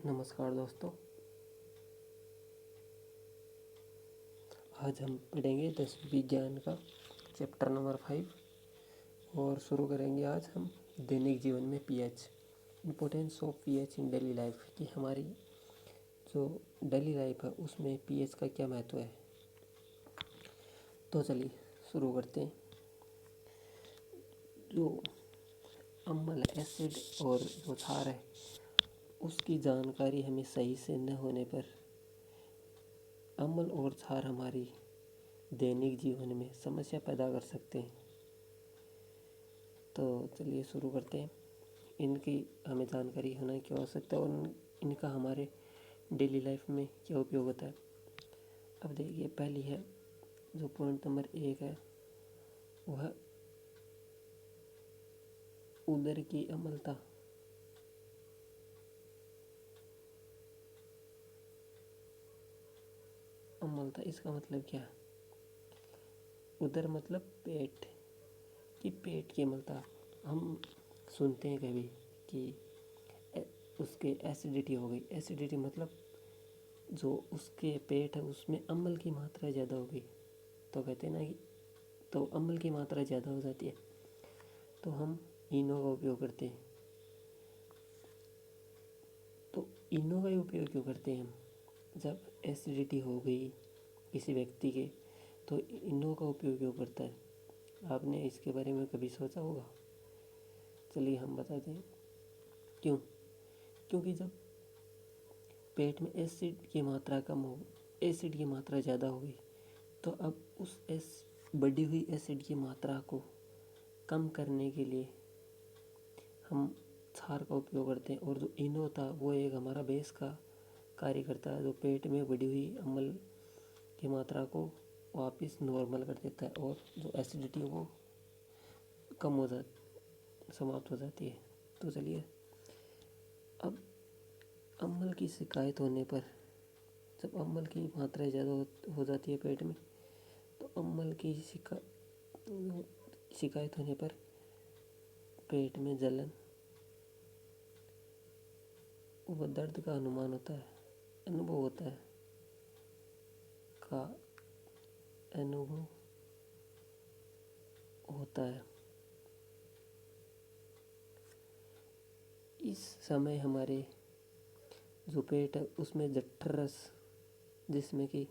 नमस्कार दोस्तों। आज हम पढ़ेंगे 10वीं विज्ञान का चैप्टर नंबर 5 और शुरू करेंगे आज हम दैनिक जीवन में pH, importance of pH in daily life कि हमारी जो डेली लाइफ है उसमें पीएच का क्या महत्व है। तो चलिए शुरू करते हैं। जो अम्ल एसिड और जो क्षार है उसकी जानकारी हमें सही से न होने पर अम्ल और क्षार हमारी दैनिक जीवन में समस्या पैदा कर सकते हैं। तो चलिए शुरू करते हैं। इनकी हमें जानकारी होना क्यों आवश्यकता है और इनका हमारे डेली लाइफ में क्या उपयोग होता है। अब देखिए, पहली है जो पॉइंट नंबर 1 है वह उदर की अम्लता। अम्लता इसका मतलब क्या है? उदर मतलब पेट की अम्लता। हम सुनते हैं कभी कि उसके एसिडिटी हो गई। एसिडिटी मतलब जो उसके पेट है उसमें अम्ल की मात्रा ज़्यादा हो गई, तो कहते हैं ना कि तो अम्ल की मात्रा ज़्यादा हो जाती है तो हम इनो का उपयोग करते हैं। तो इनो का उपयोग क्यों करते हैं हम? जब एसिडिटी हो गई किसी व्यक्ति के तो इनो का उपयोग क्यों करता है? आपने इसके बारे में कभी सोचा होगा? चलिए हम बताते हैं क्यों। क्योंकि जब पेट में एसिड की मात्रा एसिड की मात्रा ज़्यादा हो गई तो अब उस बढ़ी हुई एसिड की मात्रा को कम करने के लिए हम क्षार का उपयोग करते हैं। और जो इनो था वो एक हमारा बेस का कार्य करता है जो पेट में बढ़ी हुई अम्ल की मात्रा को वापस नॉर्मल कर देता है और जो एसिडिटी वो कम हो जाती समाप्त हो जाती है। तो चलिए, अब अम्ल की शिकायत होने पर, जब अम्ल की मात्रा ज़्यादा हो जाती है पेट में तो अम्ल की शिकायत होने पर पेट में जलन व दर्द का अनुभव होता है। इस समय हमारे जो पेट है उसमें जठर रस, जिसमें कि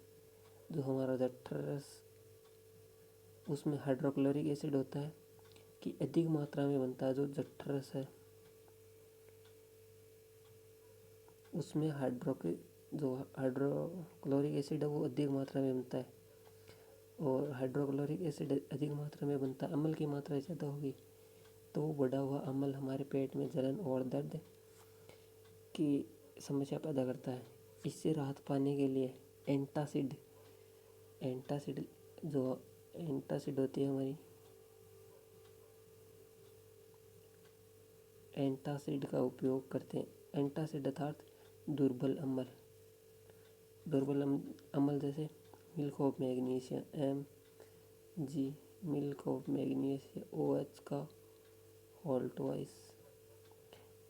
जो हमारा जठर रस उसमें हाइड्रोक्लोरिक एसिड होता है कि अधिक मात्रा में बनता है। जो जठर रस है उसमें हाइड्रोक्लोरिक एसिड है वो अधिक मात्रा में बनता है और हाइड्रोक्लोरिक एसिड अधिक मात्रा में बनता है। अम्ल की मात्रा ज़्यादा होगी तो वो बढ़ा हुआ अम्ल हमारे पेट में जलन और दर्द की समस्या पैदा करता है। इससे राहत पाने के लिए एंटासिड होती है हमारी, एंटासिड का उपयोग करते हैं। एंटासिड अर्थात दुर्बल अम्ल जैसे milk of magnesia Mg, milk of magnesia OH का होल ट्वाइस।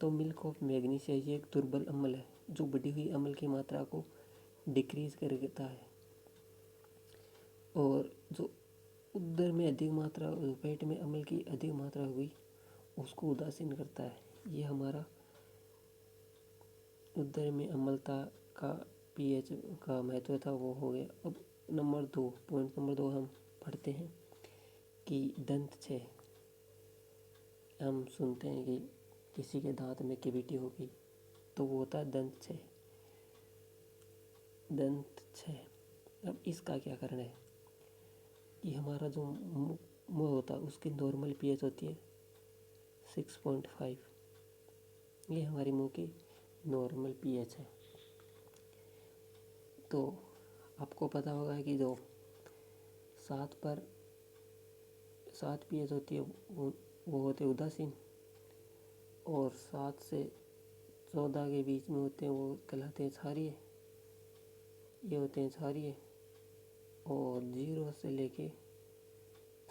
तो मिल्क ऑफ मैग्नीशिया ये एक दुर्बल अम्ल है जो बढ़ी हुई अम्ल की मात्रा को डिक्रीज कर देता है और जो उदर में पेट में अम्ल की अधिक मात्रा हुई उसको उदासीन करता है। ये हमारा उदर में अम्लता का पीएच का महत्व था वो हो गया। अब पॉइंट नंबर 2 हम पढ़ते हैं कि दंत क्षय। हम सुनते हैं कि किसी के दांत में कैविटी होगी तो वो होता है दंत क्षय। अब इसका क्या कारण है कि हमारा जो मुंह होता है उसकी नॉर्मल पीएच होती है 6.5। ये हमारी मुंह की नॉर्मल पीएच है। तो आपको पता होगा कि जो 7 पीएच होती है वो होते उदासीन और 7 से 14 के बीच में होते हैं वो कहलाते हैं क्षारीय। ये होते हैं क्षारीय और 0 से लेके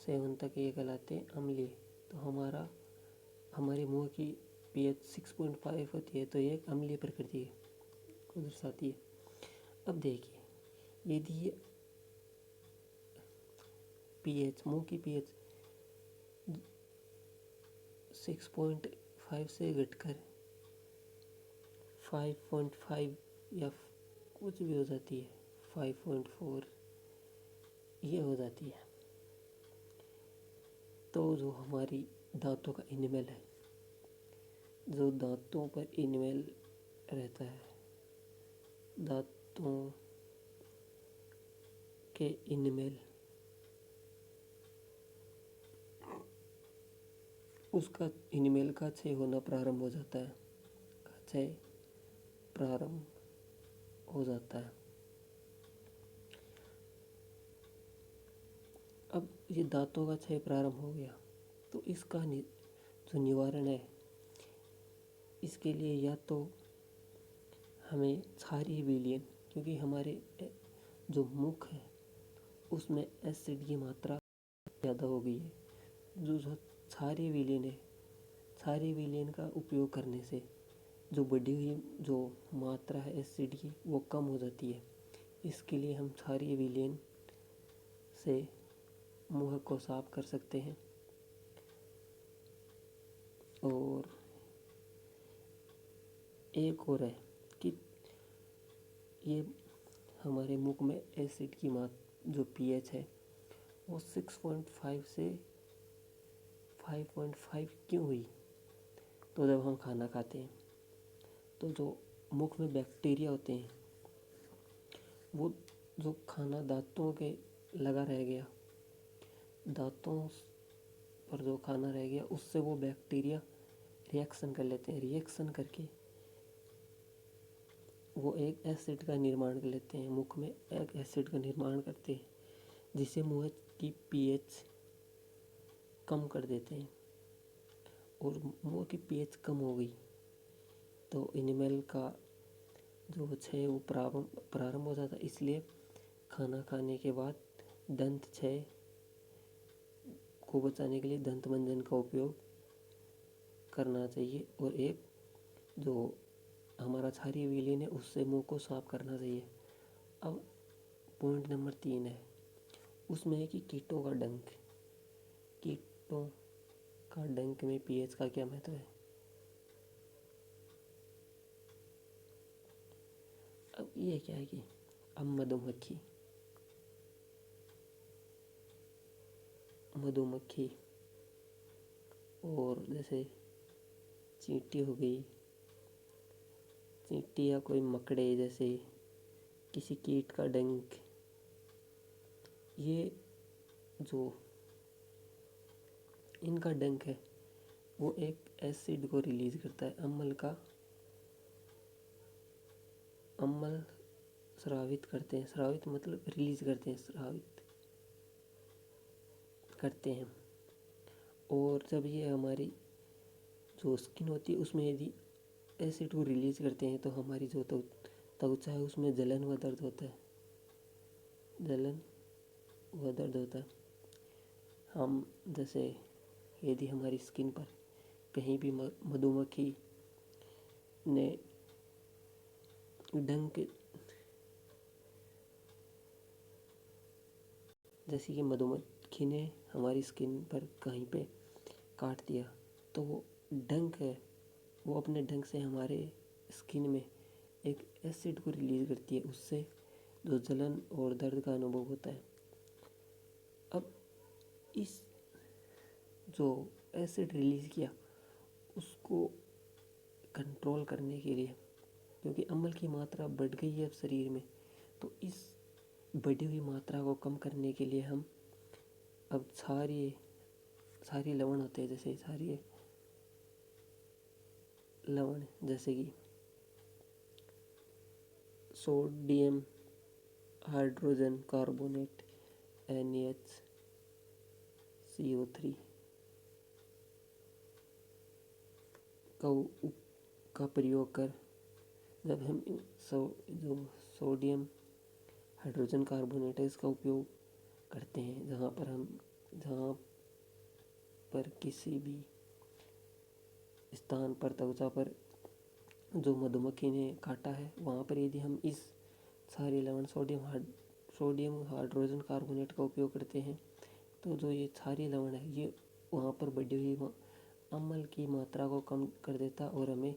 7 तक ये कहलाते हैं अम्लीय। तो हमारे मुंह की पीएच 6.5 होती है तो ये एक अम्लीय प्रकृति है। को दर्शाती है। अब देखिए, यदि ये पीएच, मुंह की पीएच 6.5 से घटकर 5.5 या कुछ भी हो जाती है, 5.4 ये हो जाती है, तो जो हमारी दांतों का इनेमल है, जो दांतों पर इनेमल रहता है, दांतों के इनेमल, उसका इनेमल का क्षय होना प्रारंभ हो जाता है, क्षय प्रारंभ हो जाता है। अब ये दांतों का क्षय प्रारंभ हो गया, तो इसका जो निवारण है, इसके लिए या तो हमें क्षारीय विलयन, क्योंकि हमारे जो मुख है उसमें एसिड की मात्रा ज़्यादा हो गई है, जो क्षारीय विलयन है, क्षारीय विलयन का उपयोग करने से जो बढ़ी हुई जो मात्रा है एसिड की वो कम हो जाती है। इसके लिए हम क्षारीय विलयन से मुंह को साफ कर सकते हैं। और एक और है कि ये हमारे मुख में एसिड की जो पीएच है वो 6.5 से 5.5 क्यों हुई? तो जब हम खाना खाते हैं तो जो मुख में बैक्टीरिया होते हैं, वो जो खाना दांतों के लगा रह गया, दांतों पर जो खाना रह गया, उससे वो बैक्टीरिया रिएक्शन कर लेते हैं। रिएक्शन करके वो एक एसिड का निर्माण कर लेते हैं, मुख में एक एसिड का निर्माण करते हैं, जिससे मुंह की पीएच कम कर देते हैं। और मुंह की पीएच कम हो गई तो इनेमल का जो क्षय वो प्रारंभ हो जाता है। इसलिए खाना खाने के बाद दंत क्षय को बचाने के लिए दंत मंजन का उपयोग करना चाहिए, और एक जो हमारा क्षारीय विलयन है उससे मुंह को साफ करना चाहिए। अब पॉइंट नंबर 3 है, उसमें है कि कीटों का डंक। कीटों का डंक में पीएच का क्या महत्व है? अब ये क्या है कि अब मधुमक्खी और जैसे चींटी हो गई, चींटी या कोई मकड़े जैसे किसी कीट का डंक, ये जो इनका डंक है वो एक एसिड को रिलीज करता है, अम्ल स्रावित करते हैं। स्रावित मतलब रिलीज करते हैं, स्रावित करते हैं। और जब ये हमारी जो स्किन होती है उसमें यदि एसिड को रिलीज करते हैं तो हमारी जो त्वचा है उसमें जलन व दर्द होता है। हम जैसे यदि हमारी स्किन पर कहीं भी मधुमक्खी ने डंक, जैसे कि मधुमक्खी ने हमारी स्किन पर कहीं पे काट दिया, तो वो डंक है, वो अपने डंक से हमारे स्किन में एक एसिड को रिलीज करती है, उससे जो जलन और दर्द का अनुभव होता है। अब इस जो एसिड रिलीज किया उसको कंट्रोल करने के लिए, क्योंकि अम्ल की मात्रा बढ़ गई है अब शरीर में, तो इस बढ़ी हुई मात्रा को कम करने के लिए हम अब क्षारीय लवण होते हैं, जैसे क्षारीय लवण जैसे कि सोडियम हाइड्रोजन कार्बोनेट NaHCO3 का प्रयोग कर जब हम जो सोडियम हाइड्रोजन कार्बोनेट है इसका उपयोग करते हैं, जहाँ पर किसी भी स्थान पर त्वचा पर जो मधुमक्खी ने काटा है वहाँ पर यदि हम इस क्षारीय लवण सोडियम हाइड्रोजन कार्बोनेट का उपयोग करते हैं तो जो ये क्षारीय लवण है ये वहाँ पर बढ़ी हुई अम्ल की मात्रा को कम कर देता है और हमें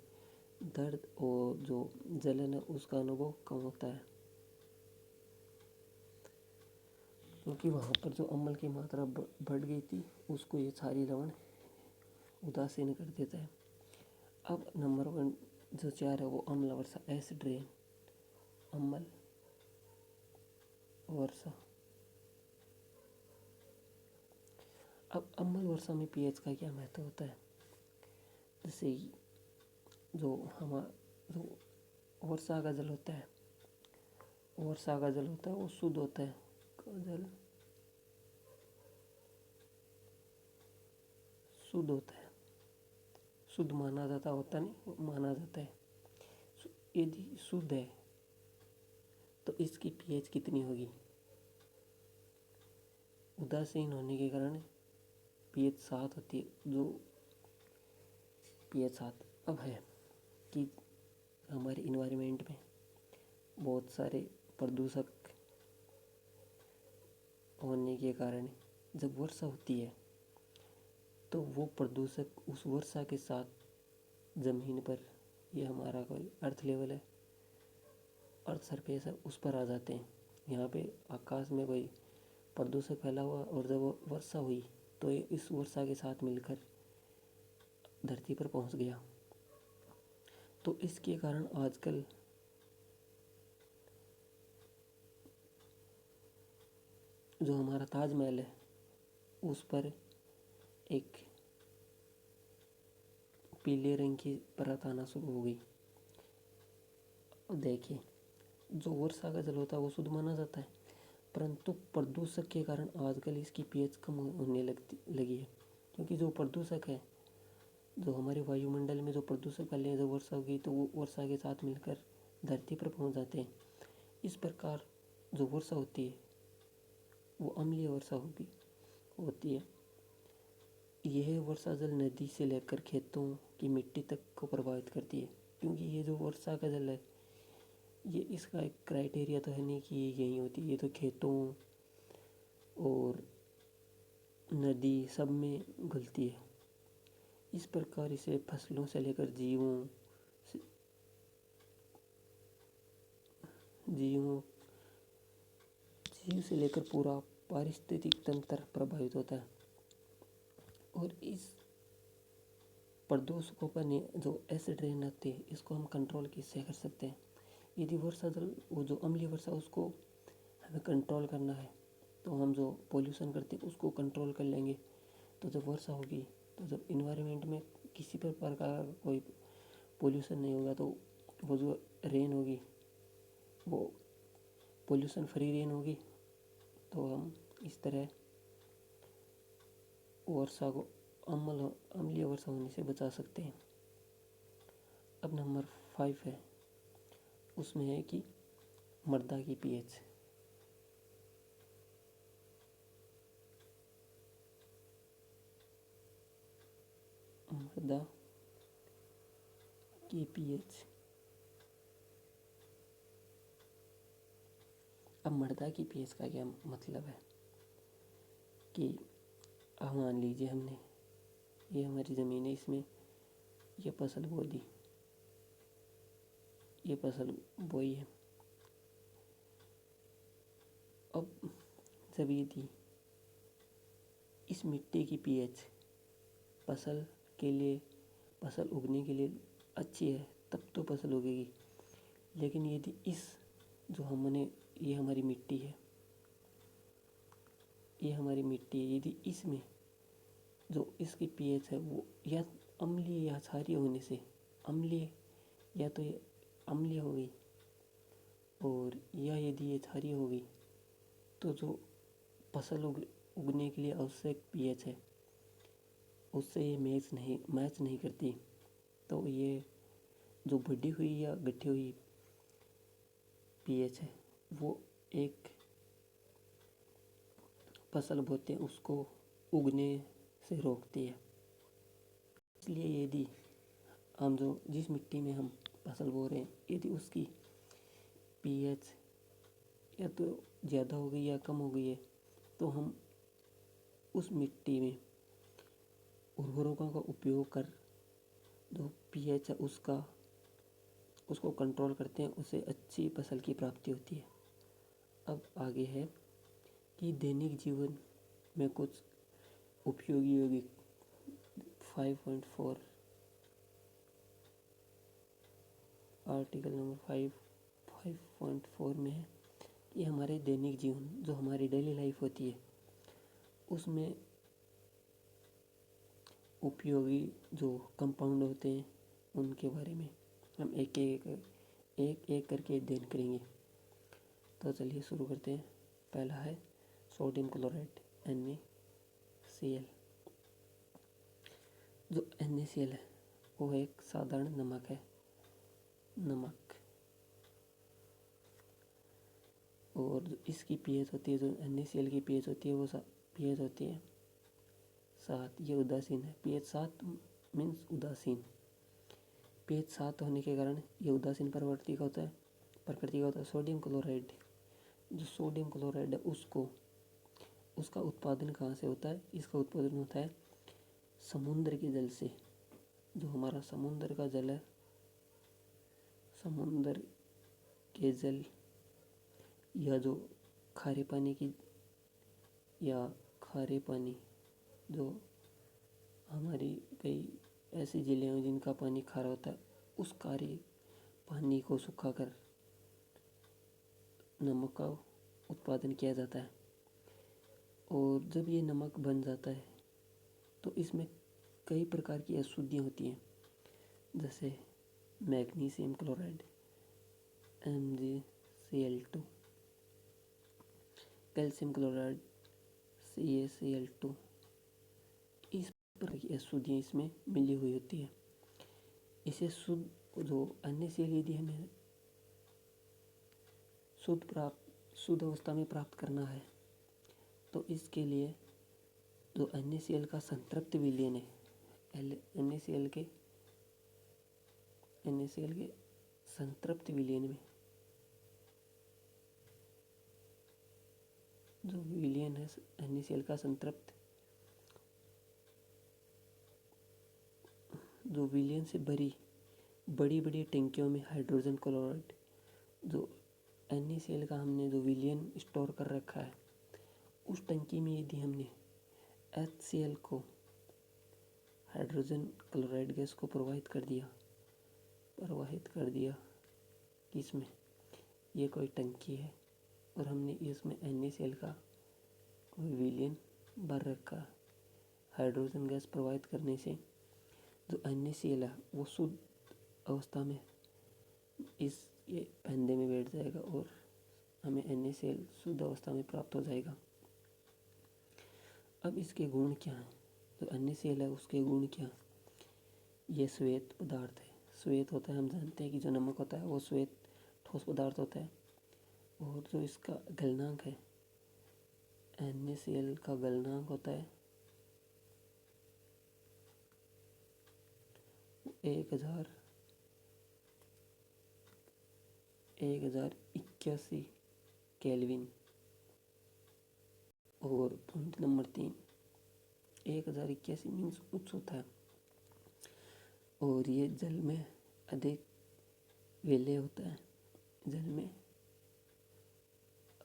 दर्द और जो जलन है उसका अनुभव कम होता है, क्योंकि वहाँ पर जो अम्ल की मात्रा बढ़ गई थी उसको ये क्षारीय लवण उदासीन कर देता है। अब नंबर 1 जो 4 है वो अम्ल वर्षा, एसिड रेन, अम्ल वर्षा। अब अम्ल वर्षा में पीएच का क्या महत्व होता है? जैसे जो वर्षा का जल होता है, वो शुद्ध होता है, जल शुद्ध होता है, शुद्ध माना जाता होता नहीं माना जाता है। यदि शुद्ध है तो इसकी पीएच कितनी होगी? उदासीन होने के कारण पीएच 7 होती है, जो पीएच 7 अब है कि हमारे इन्वायरमेंट में बहुत सारे प्रदूषक होने के कारण जब वर्षा होती है तो वो प्रदूषक उस वर्षा के साथ ज़मीन पर, ये हमारा कोई अर्थ लेवल है, अर्थ सरफेस है, उस पर आ जाते हैं। यहाँ पे आकाश में कोई प्रदूषक फैला हुआ और जब वो वर्षा हुई तो ये इस वर्षा के साथ मिलकर धरती पर पहुँच गया। तो इसके कारण आजकल जो हमारा ताजमहल है उस पर एक पीले रंग की परत आना शुरू हो गई। देखिए, जो वर्षा का जल होता है वो शुद्ध माना जाता है, परंतु प्रदूषक के कारण आजकल इसकी पीएच कम होने लगी है, क्योंकि जो प्रदूषक है, जो हमारे वायुमंडल में जो प्रदूषक फैले हैं, जब वर्षा होगी तो वो वर्षा के साथ मिलकर धरती पर पहुंच जाते हैं। इस प्रकार जो वर्षा होती है वो अम्लीय वर्षा होती है। यह वर्षा जल नदी से लेकर खेतों की मिट्टी तक को प्रभावित करती है, क्योंकि ये जो वर्षा का जल है ये इसका एक क्राइटेरिया तो है नहीं कि यही होती है, ये तो खेतों और नदी सब में घुलती है। इस प्रकार इसे फसलों से लेकर जीव से लेकर पूरा पारिस्थितिक तंत्र प्रभावित होता है। और इस प्रदूषकों पर जो एसिड रेन आते हैं इसको हम कंट्रोल किससे कर सकते हैं? यदि वर्षा जल वो जो अम्लीय वर्षा उसको हमें कंट्रोल करना है तो हम जो पोल्यूशन करते हैं उसको कंट्रोल कर लेंगे। तो जब वर्षा होगी तो जब इन्वायरमेंट में किसी प्रकार का कोई पोल्यूशन नहीं होगा तो वो जो रेन होगी वो पोल्यूशन फ्री रेन होगी, तो हम इस तरह वर्षा को अम्लीय वर्षा होने से बचा सकते हैं। अब नंबर 5 है, उसमें है कि मृदा की पीएच। मृदा की पीएच। अब मृदा की पीएच का क्या मतलब है कि मान लीजिए हमने ये हमारी ज़मीन है, इसमें ये फसल बो दी, ये फसल बोई है। अब जब ये दी इस मिट्टी की पीएच फसल के लिए, फसल उगने के लिए अच्छी है तब तो फसल उगेगी। लेकिन यदि इस जो हमने ये हमारी मिट्टी है, यदि इसमें जो इसकी पीएच है वो या अम्लीय या क्षारीय होने से अम्लीय, या तो ये अम्लीय हो गई और या यदि ये क्षारीय हो गई तो जो फसल उगने के लिए आवश्यक पीएच है उससे ये मैच नहीं करती। तो ये जो बढ़ी हुई या घटी हुई पीएच है वो एक फसल बोते हैं उसको उगने से रोकती है। इसलिए यदि हम जो जिस मिट्टी में हम फसल बो रहे हैं, यदि उसकी पीएच या तो ज़्यादा हो गई या कम हो गई है, तो हम उस मिट्टी में उर्वरकों का उपयोग कर जो पीएच है उसको कंट्रोल करते हैं, उससे अच्छी फसल की प्राप्ति होती है। अब आगे है कि दैनिक जीवन में कुछ उपयोगी यौगिक 5.4 आर्टिकल नंबर 5.4 में है कि हमारे दैनिक जीवन जो हमारी डेली लाइफ होती है उसमें उपयोगी जो कंपाउंड होते हैं उनके बारे में हम एक एक करके अध्ययन करेंगे। तो चलिए शुरू करते हैं। पहला है सोडियम क्लोराइड NaCl। जो NaCl है वो एक साधारण नमक है, और जो इसकी पीएच होती है, जो NaCl की पीएच होती है वो पीएच होती है 7। ये उदासीन है। पीएच 7 मीन्स उदासीन। पीएच 7 होने के कारण ये उदासीन प्रकृति का होता है। सोडियम क्लोराइड, जो सोडियम क्लोराइड है उसका उत्पादन कहाँ से होता है? इसका उत्पादन होता है समुद्र के जल से। जो हमारा समुद्र का जल है, समुद्र के जल या जो खारे पानी जो हमारी कई ऐसी जिले हैं जिनका पानी खारा होता है, उस खारे पानी को सुखाकर नमक का उत्पादन किया जाता है। और जब ये नमक बन जाता है तो इसमें कई प्रकार की अशुद्धियाँ होती हैं, जैसे magnesium chloride MgCl2, calcium chloride CaCl2। इस प्रकार की अशुद्धियाँ इसमें मिली हुई होती है। इसे शुद्ध जो NaCl यदि हमें शुद्ध अवस्था में प्राप्त करना है तो इसके लिए जो NaCl का संतृप्त विलयन है, NaCl के संतृप्त विलयन में जो विलयन है NaCl का संतृप्त, जो विलयन से बड़ी बड़ी टंकियों में हाइड्रोजन क्लोराइड, जो NaCl का हमने जो विलयन स्टोर कर रखा है, उस टंकी में यदि हमने HCl को हाइड्रोजन क्लोराइड गैस को प्रवाहित कर दिया इसमें, ये कोई टंकी है और हमने इसमें NaCl का कोई विलयन भर रखा है। हाइड्रोजन गैस प्रवाहित करने से जो NaCl है वो शुद्ध अवस्था में ये फंदे में बैठ जाएगा और हमें NaCl शुद्ध अवस्था में प्राप्त हो जाएगा। अब इसके गुण क्या हैं? जो NaCl है उसके गुण क्या? ये श्वेत पदार्थ है। श्वेत होता है, हम जानते हैं कि जो नमक होता है वो श्वेत ठोस पदार्थ होता है। और जो इसका गलनांक है, NaCl का गलनांक होता है 1081 केल्विन। और पॉइंट नंबर 3, 1081 मीन्स उच्च होता है और ये जल में अधिक विलय होता है। जल में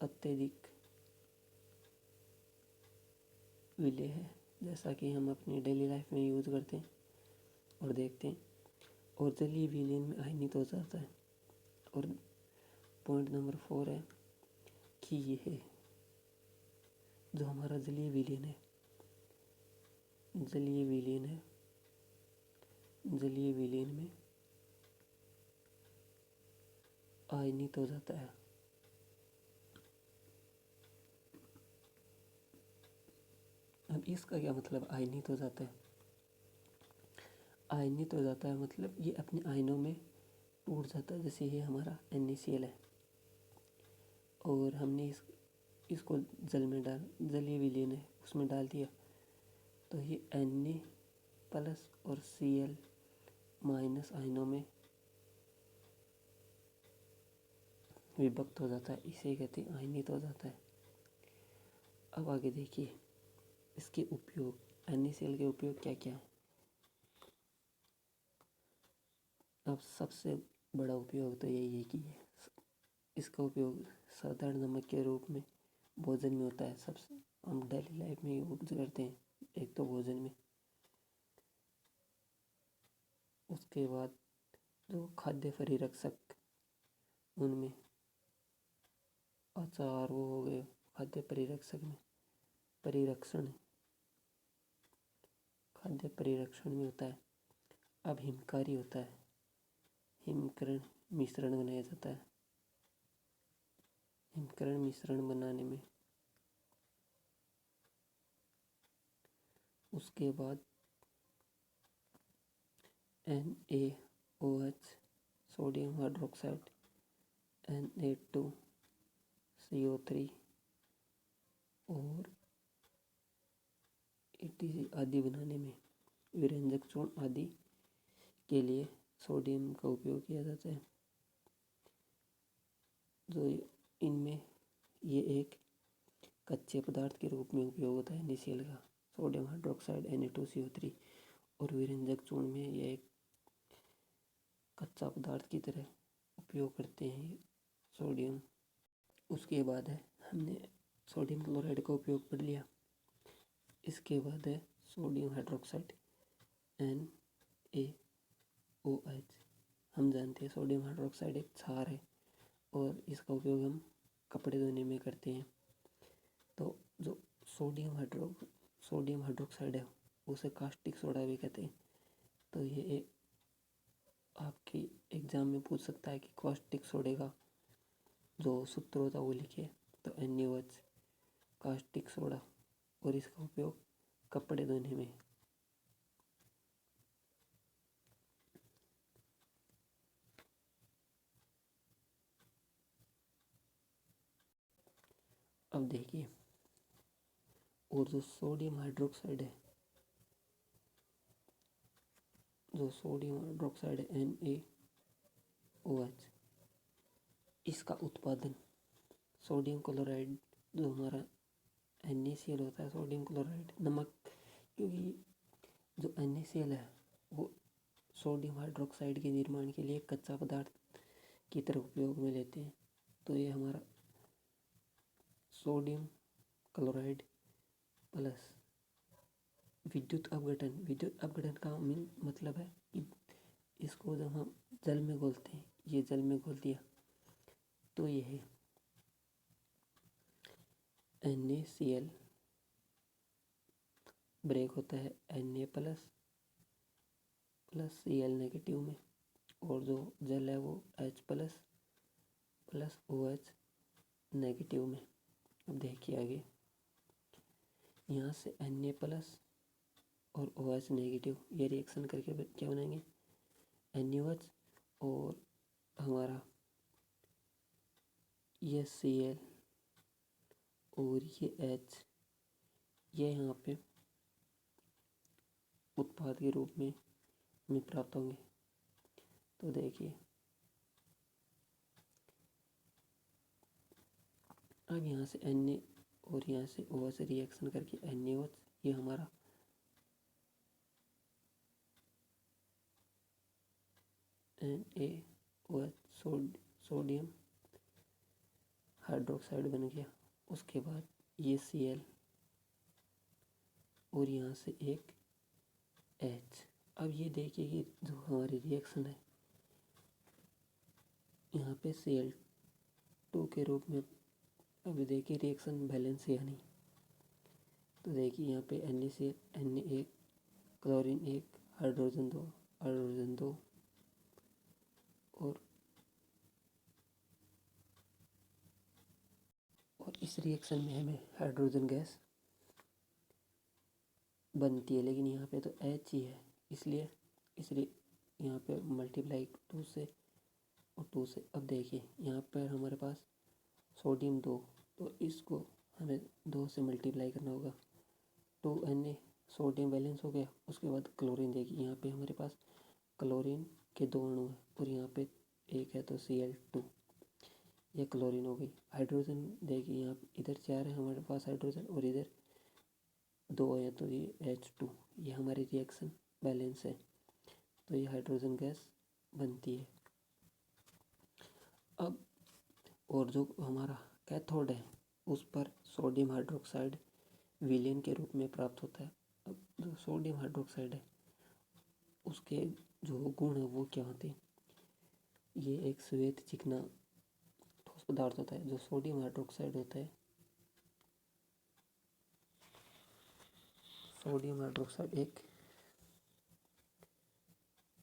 अत्यधिक विलय है, जैसा कि हम अपनी डेली लाइफ में यूज़ करते हैं और देखते हैं। और जलीय विलयन में आयनित हो जाता है। और पॉइंट नंबर 4 है कि यह जो हमारा जलीय विलयन है, जलीय विलयन में आयनित हो जाता है। अब इसका क्या मतलब आयनित हो जाता है? आयनित हो जाता है मतलब ये अपने आयनों में टूट जाता है। जैसे ये हमारा NaCl है और हमने इसको जलीय विलयन है उसमें डाल दिया, तो ये Na+ और Cl- आयनों में विभक्त हो जाता है, इसे कहते हैं आयनित हो जाता है। अब आगे देखिए इसके उपयोग, NaCl के उपयोग क्या क्या है। अब सबसे बड़ा उपयोग तो यही है कि इसका उपयोग साधारण नमक के रूप में भोजन में होता है। सबसे हम डेली लाइफ में यूज करते हैं, एक तो भोजन में, उसके बाद जो खाद्य परिरक्षक उनमें अचार वो हो गए, खाद्य परिरक्षक में परिरक्षण, खाद्य परिरक्षण में होता है। अब हिमकारी होता है, हिमकरण मिश्रण बनाया जाता है। हिमकरण मिश्रण बनाने में उसके बाद NaOH सोडियम हाइड्रोक्साइड, Na2CO3 और ETC आदि बनाने में, विरंजक चूर्ण आदि के लिए सोडियम का उपयोग किया जाता है। जो इनमें ये एक कच्चे पदार्थ के रूप में उपयोग होता है NaCl का, सोडियम हाइड्रोक्साइड Na2CO3, और विरंजक चूर्ण में यह एक कच्चा पदार्थ की तरह उपयोग करते हैं सोडियम। उसके बाद है, हमने सोडियम क्लोराइड का उपयोग पढ़ लिया। इसके बाद है सोडियम हाइड्रोक्साइड NaOH। हम जानते हैं सोडियम हाइड्रोक्साइड एक क्षार है और इसका उपयोग हम कपड़े धोने में करते हैं। तो जो सोडियम हाइड्रोक्साइड है उसे कास्टिक सोडा भी कहते हैं। तो ये एक आपकी एग्जाम में पूछ सकता है कि कास्टिक सोडे का जो सूत्र होता है वो लिखिए, तो NaOH कास्टिक सोडा, और इसका उपयोग कपड़े धोने में। अब देखिए, और जो सोडियम हाइड्रोक्साइड है, NaOH, इसका उत्पादन सोडियम क्लोराइड, जो हमारा NaCl होता है, सोडियम क्लोराइड नमक, क्योंकि जो NaCl है वो सोडियम हाइड्रोक्साइड के निर्माण के लिए कच्चा पदार्थ की तरह उपयोग में लेते हैं। तो ये हमारा सोडियम क्लोराइड प्लस विद्युत अपघटन का मतलब है कि इसको जब हम जल में घोलते हैं, ये जल में घोल दिया तो यह NaCl ब्रेक होता है Na प्लस Cl नेगेटिव में, और जो जल है वो H प्लस OH नेगेटिव में। अब देखिए आगे, यहाँ से Na प्लस और OH नेगेटिव ये रिएक्शन करके क्या बनाएंगे, NaOH, और हमारा ये Cl और ये H ये यहाँ पे उत्पाद के रूप में हमें प्राप्त होंगे। तो देखिए अब यहाँ से Na और यहाँ से OH रिएक्शन करके NaOH, ये हमारा NaOH सोडियम हाइड्रोक्साइड बन गया। उसके बाद ये Cl और यहाँ से एक H। अब ये देखिए कि जो हमारी रिएक्शन है यहाँ पे Cl2 के रूप में, अब देखिए रिएक्शन बैलेंस है या नहीं। तो देखिए यहाँ पे Na1, क्लोरीन 1, हाइड्रोजन 2 और इस रिएक्शन में हमें हाइड्रोजन गैस बनती है, लेकिन यहाँ पे तो H ही है, इसलिए यहाँ पे मल्टीप्लाई 2 से और 2 से। अब देखिए यहाँ पर हमारे पास सोडियम 2, तो इसको हमें 2 से मल्टीप्लाई करना होगा। 2Na सोडियम बैलेंस हो गया। उसके बाद क्लोरीन, देखिए यहाँ पे हमारे पास क्लोरीन के 2 अणु हैं और यहाँ पे एक है तो Cl2। ये क्लोरीन हो गई। हाइड्रोजन देखिए यहाँ इधर 4 है हमारे पास हाइड्रोजन और इधर 2 है, तो ये H2, ये हमारी रिएक्शन बैलेंस है, तो ये हाइड्रोजन गैस बनती है। अब और जो हमारा कैथोड है उस पर सोडियम हाइड्रोक्साइड विलेन के रूप में प्राप्त होता है। अब जो सोडियम हाइड्रोक्साइड है उसके जो गुण है वो क्या होते हैं, ये एक श्वेत चिकना ठोस पदार्थ होता है। जो सोडियम हाइड्रोक्साइड होता है, सोडियम हाइड्रोक्साइड एक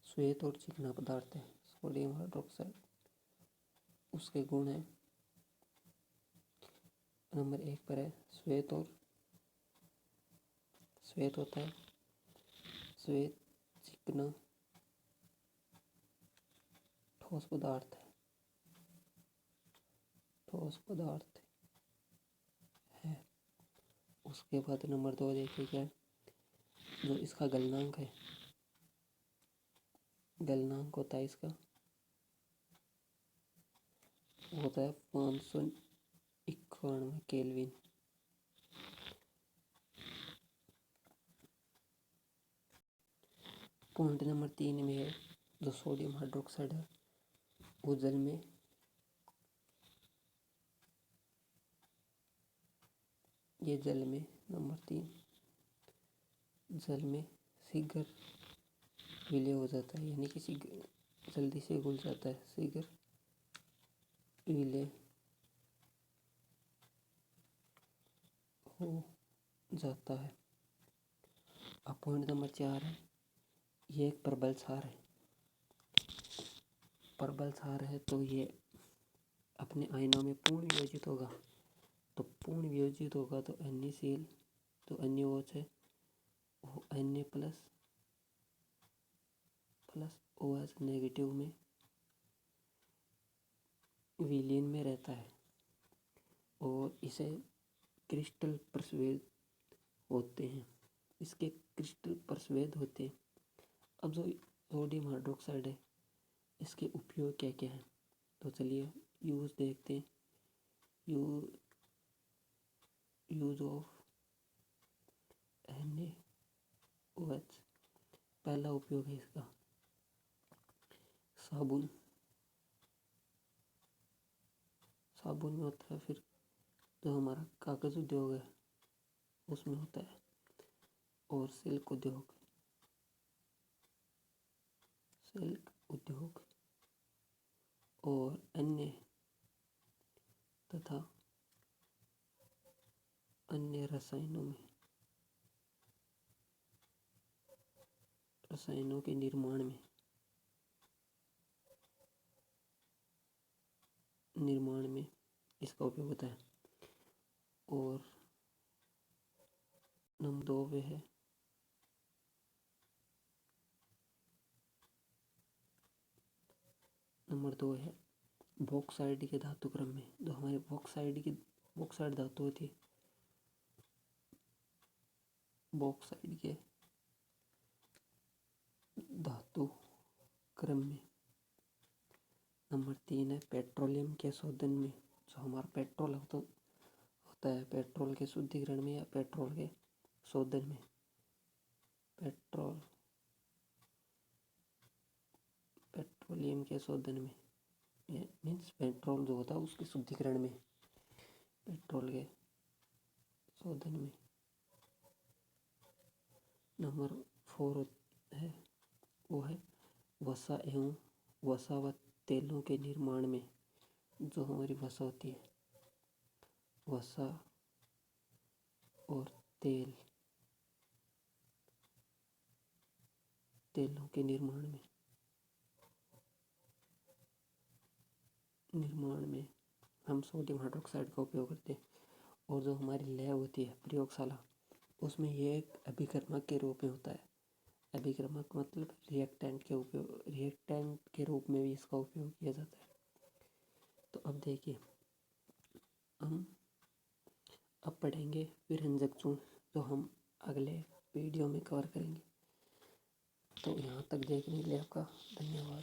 श्वेत और चिकना पदार्थ है। सोडियम हाइड्रोक्साइड उसके गुण है, नंबर 1 पर है श्वेत होता है, श्वेत चिकना ठोस पदार्थ है। उसके बाद नंबर 2 देखिए क्या है, जो इसका गलनांक है, गलनांक होता है इसका, होता है 591 केल्विन। पॉइंट नंबर 3 में है, जो सोडियम हाइड्रोक्साइड है वो जल में नंबर 3 जल में शीघ्र विलय हो जाता है, यानी कि जल्दी से घुल जाता है, शीघ्र विलय हो जाता है। अब पॉइंट नंबर 4 है, ये एक प्रबल क्षार है, तो ये अपने आयनों में पूर्ण वियोजित होगा। तो पूर्ण वियोजित होगा तो NaCl, तो NaOH है वो Na प्लस OH नेगेटिव में विलीन में रहता है और इसे क्रिस्टल प्रस्वेद होते हैं, इसके क्रिस्टल प्रस्वेद होते हैं। अब जो सोडियम हाइड्रोक्साइड है इसके उपयोग क्या क्या है, तो चलिए यूज देखते हैं। यूज ऑफ NaOH, पहला उपयोग है इसका साबुन में होता है। फिर जो हमारा कागज़ उद्योग है उसमें होता है, और सिल्क उद्योग और अन्य तथा अन्य रसायनों के निर्माण में इसका उपयोग होता है। और नंबर 2 पे है बॉक्साइड के धातु क्रम में। जो हमारे बॉक्साइड धातु होती है, बॉक्साइड के धातु क्रम में। नंबर 3 है पेट्रोलियम के शोधन में। जो हमारा पेट्रोल होता है, पेट्रोल के शुद्धिकरण में या पेट्रोल के शोधन में, पेट्रोलियम के शोधन में मीन्स पेट्रोल जो होता है उसके शुद्धिकरण में, पेट्रोल के शोधन में। नंबर 4 है वो है वसा एवं वसावत तेलों के निर्माण में। जो हमारी वसा होती है, वसा और तेलों के निर्माण में हम सोडियम हाइड्रोक्साइड का उपयोग करते हैं। और जो हमारी लैब होती है प्रयोगशाला, उसमें ये एक अभिकर्मक के रूप में होता है। अभिकर्मक मतलब रिएक्टेंट के रूप में भी इसका उपयोग किया जाता है। तो अब देखिए हम अब पढ़ेंगे विरंजक चूर्ण, जो हम अगले वीडियो में कवर करेंगे। तो यहाँ तक देखने के लिए आपका धन्यवाद।